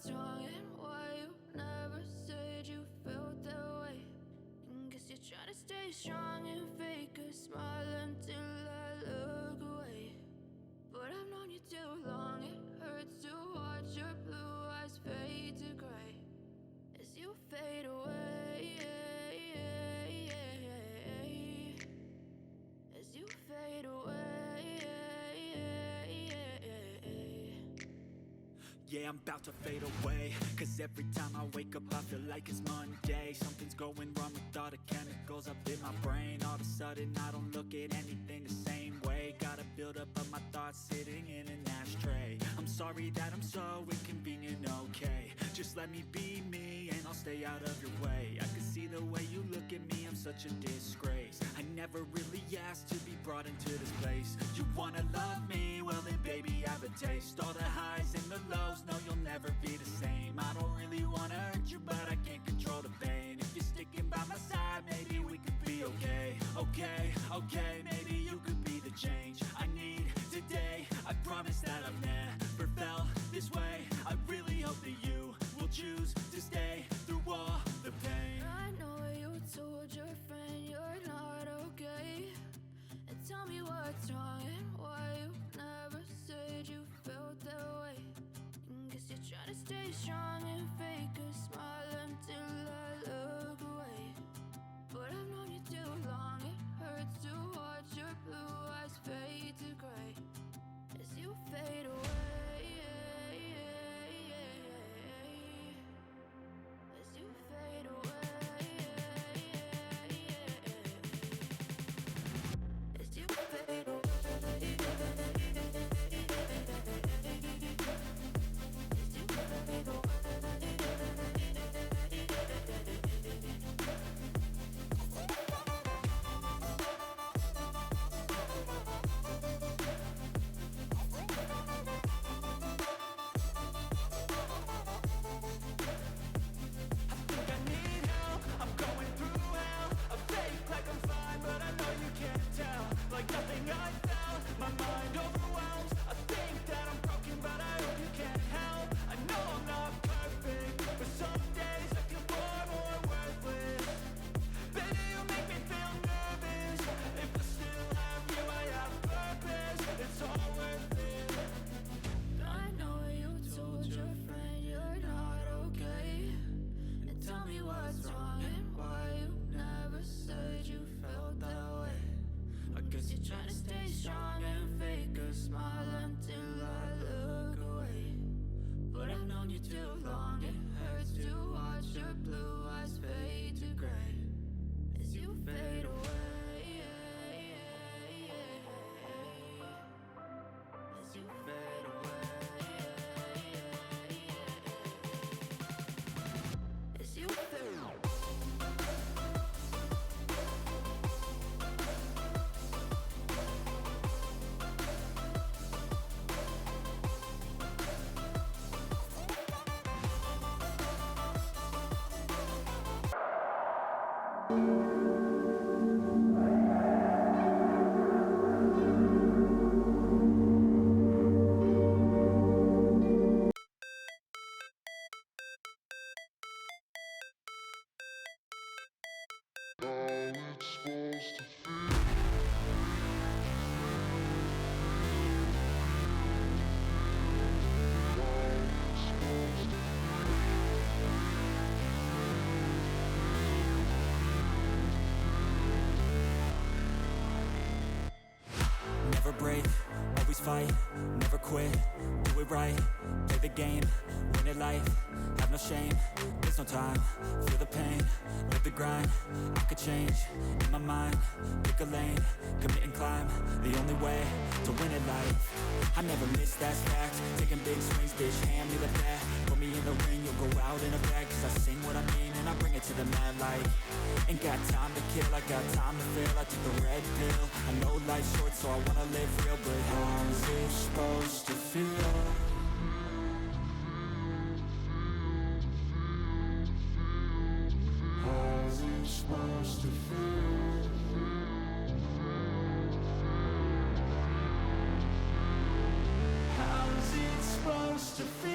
what's wrong and why you never said you felt that way. And guess you're trying to stay strong and fake a smile until I look away. But I've known you too long, it hurts to watch your blue eyes fade to gray as you fade away, as you fade away. Yeah, I'm about to fade away, cause every time I wake up I feel like it's Monday. Something's going wrong with all the chemicals up in my brain. All of a sudden I don't look at anything the same way. Gotta build up of my thoughts sitting in an ashtray. I'm sorry that I'm so inconvenient, okay. Just let me be me and I'll stay out of your way. I can see the way you look at me, I'm such a disgrace. I never really asked to be brought into this place. You wanna love me? Well then baby, have a taste. All the highs and the lows, no, you'll never be the same. I don't really wanna hurt you, but I can't control the pain. If you're sticking by my side, maybe we could be okay. Okay, maybe you could be the change I need today. I promise that I've never felt this way. I really hope that you will choose to stay through all the pain. I know you told your friend you're not okay, and tell me what's wrong and why you never said you felt that way. And guess you're trying to stay strong and fake a smile until I look away. But I've known you too long, it hurts to watch your blue eyes fade to gray as you fade away, as you fade away, as you fade away. Never break, always fight, never quit, do it right, play the game, win it life, have no shame, there's no time, feel the pain, live the grind, I could change, in my mind, pick a lane, commit and climb, the only way to win it life. I never miss, that's fact, taking big swings, bitch, hand me the bat, put me in the ring, you'll go out in a bag, cause I sing what I mean and I bring it to the mad light. Ain't got time to kill, I got time to feel, I took the red pill, I know life's short so I wanna live real, but how's it supposed to feel? How's it supposed to feel? How's it supposed to feel?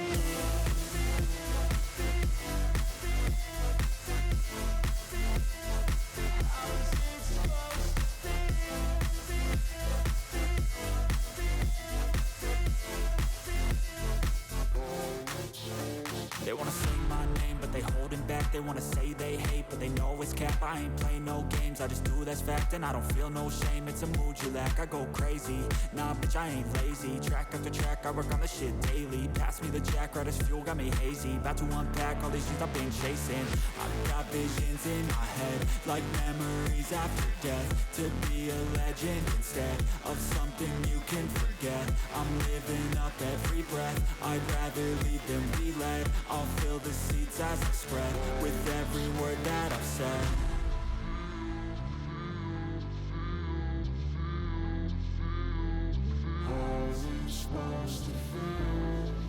fake. They wanna say they hate, but they know it's cap. I ain't play no games, I just do that's fact. And I don't feel no shame, it's a mood you lack. I go crazy, nah bitch I ain't lazy. Track after track, I work on the shit daily. Pass me the jack, right as fuel, got me hazy. About to unpack all these things I've been chasing. I've got visions in my head, like memories after death. To be a legend instead of something you can forget. I'm living up every breath, I'd rather lead than be led. I'll fill the seats as I spread, with every word that I've said. How's it supposed to feel?